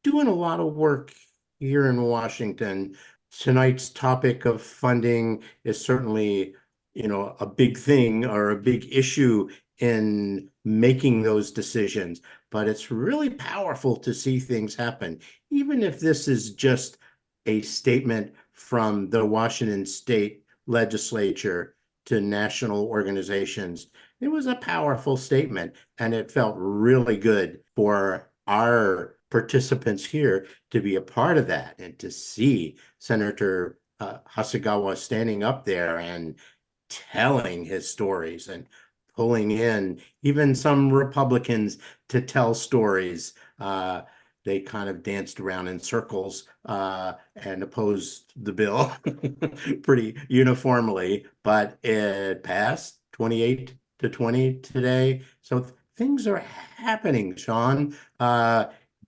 doing a lot of work here in Washington. Tonight's topic of funding is certainly, a big thing or a big issue in making those decisions, but it's really powerful to see things happen, even if this is just a statement from the Washington State Legislature to national organizations. It was a powerful statement, and it felt really good for our participants here to be a part of that and to see Senator Hasagawa standing up there and telling his stories and pulling in even some Republicans to tell stories. They kind of danced around in circles and opposed the bill pretty uniformly, but it passed 28-20 today. So things are happening, Sean,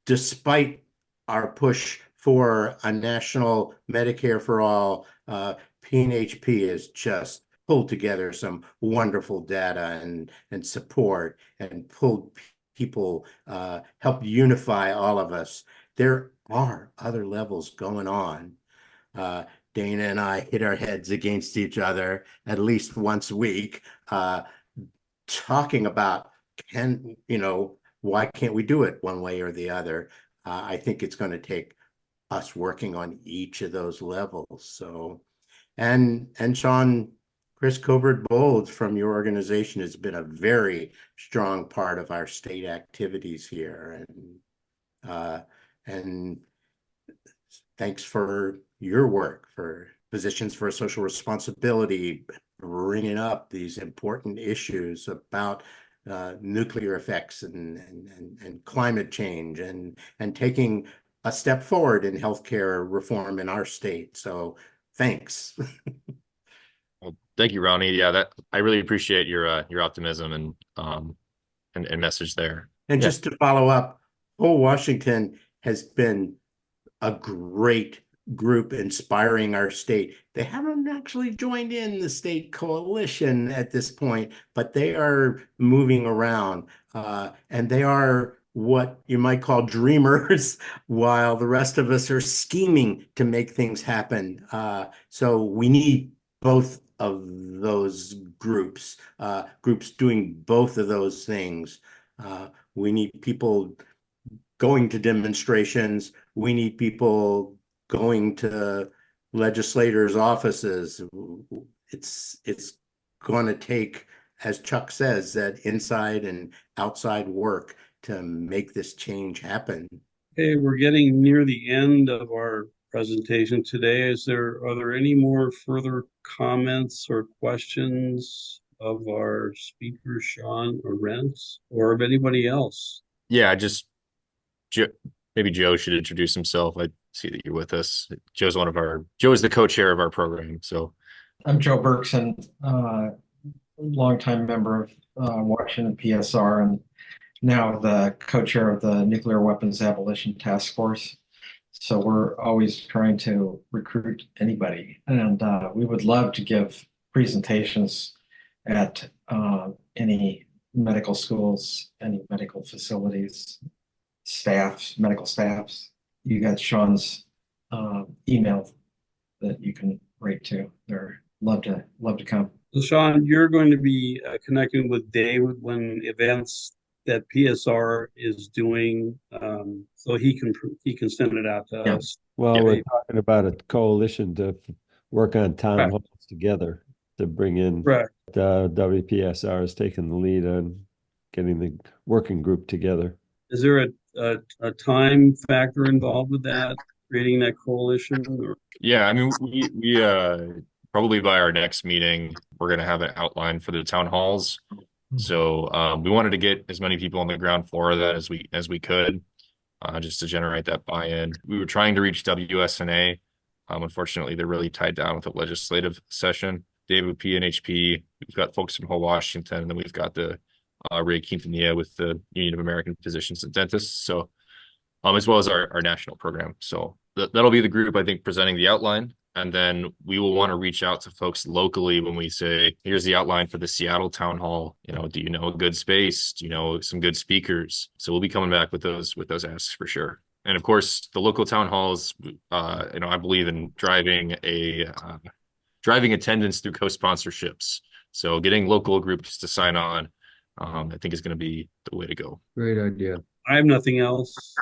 despite our push for a national Medicare for all. PNHP has just pulled together some wonderful data and support and pulled people, helped unify all of us. There are other levels going on. Dana and I hit our heads against each other at least once a week, talking about why can't we do it one way or the other? I think it's going to take us working on each of those levels. So, and Sean, Chris Covert-Bowles from your organization has been a very strong part of our state activities here, and thanks for your work for Physicians for Social Responsibility, bringing up these important issues about nuclear effects and climate change and taking a step forward in healthcare reform in our state. So thanks. Well, thank you, Ronnie. Yeah, I really appreciate your optimism and message there. And Yeah. just to follow up, Washington has been a great group inspiring our state. They haven't actually joined in the state coalition at this point, but they are moving around, and they are what you might call dreamers, while the rest of us are scheming to make things happen. So we need both of those groups, groups doing both of those things. We need people going to demonstrations. We need people going to legislators' offices. It's going to take, as Chuck says, that inside and outside work to make this change happen. Okay, we're getting near the end of our presentation today. Are there any more further comments or questions of our speaker, Sean Arent, or of anybody else? Yeah, maybe Joe should introduce himself. I see that you're with us. Joe is the co-chair of our program. So I'm Joe Berkson, longtime member of Washington PSR and now the co-chair of the Nuclear Weapons Abolition Task Force. So we're always trying to recruit anybody, and we would love to give presentations at any medical schools, any medical facilities, medical staffs. You got Sean's email that you can write to. They're love to come. So Sean, you're going to be connecting with David when events that PSR is doing, so he can send it out to us. Well, Yeah. we're talking about a coalition to work on town halls together to bring in. Correct. WPSR has taken the lead on getting the working group together. Is there a time factor involved with that, creating that coalition? Or? yeah, I mean, we probably by our next meeting, we're going to have an outline for the town halls. So we wanted to get as many people on the ground floor of that as we could, just to generate that buy-in. We were trying to reach WSNA. Unfortunately, they're really tied down with the legislative session. David PNHP, we've got folks from Washington, and then we've got the Ray Quintanilla with the Union of American Physicians and Dentists. So, as well as our national program. So that'll be the group, I think, presenting the outline. And then we will want to reach out to folks locally when we say, here's the outline for the Seattle town hall. Do you know a good space? Do you know some good speakers? So we'll be coming back with those asks for sure. And of course, the local town halls, I believe in driving attendance through co-sponsorships. So getting local groups to sign on, I think is going to be the way to go. Great idea. I have nothing else.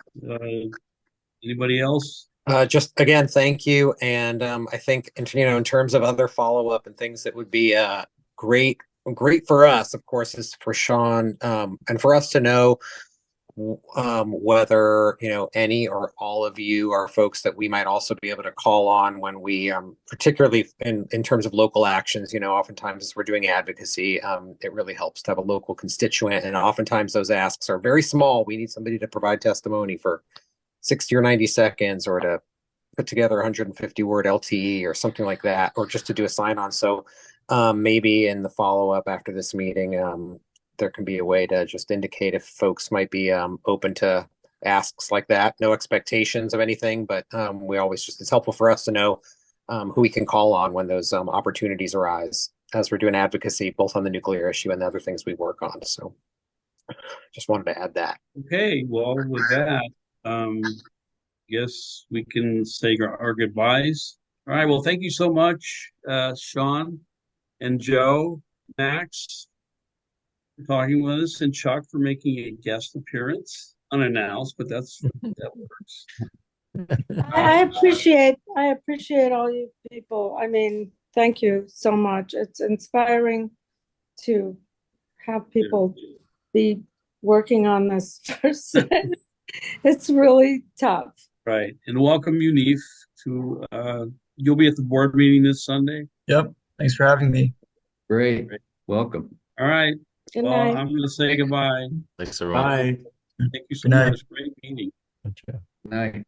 Anybody else? Just again, thank you. And I think, in terms of other follow-up and things that would be great for us, of course, is for Sean and for us to know whether any or all of you are folks that we might also be able to call on when we particularly in terms of local actions. Oftentimes as we're doing advocacy, it really helps to have a local constituent, and oftentimes those asks are very small. We need somebody to provide testimony for 60 or 90 seconds, or to put together 150-word LTE or something like that, or just to do a sign-on. So maybe in the follow-up after this meeting, there can be a way to just indicate if folks might be open to asks like that. No expectations of anything, but it's helpful for us to know who we can call on when those opportunities arise as we're doing advocacy, both on the nuclear issue and the other things we work on. So just wanted to add that. Okay, well, with that, guess we can say our goodbyes. All right, well, thank you so much, Sean and Joe, Max, for talking with us, and Chuck for making a guest appearance, unannounced, but that works. I appreciate all you people. I mean, thank you so much. It's inspiring to have people be working on this person. It's really tough. Right. And welcome, Munif, to you'll be at the board meeting this Sunday. Yep. Thanks for having me. Great. Welcome. All right. Good Well, night. I'm going to say goodbye. Thanks, everyone. Bye. Thank you so Good night. much. Great meeting. Night.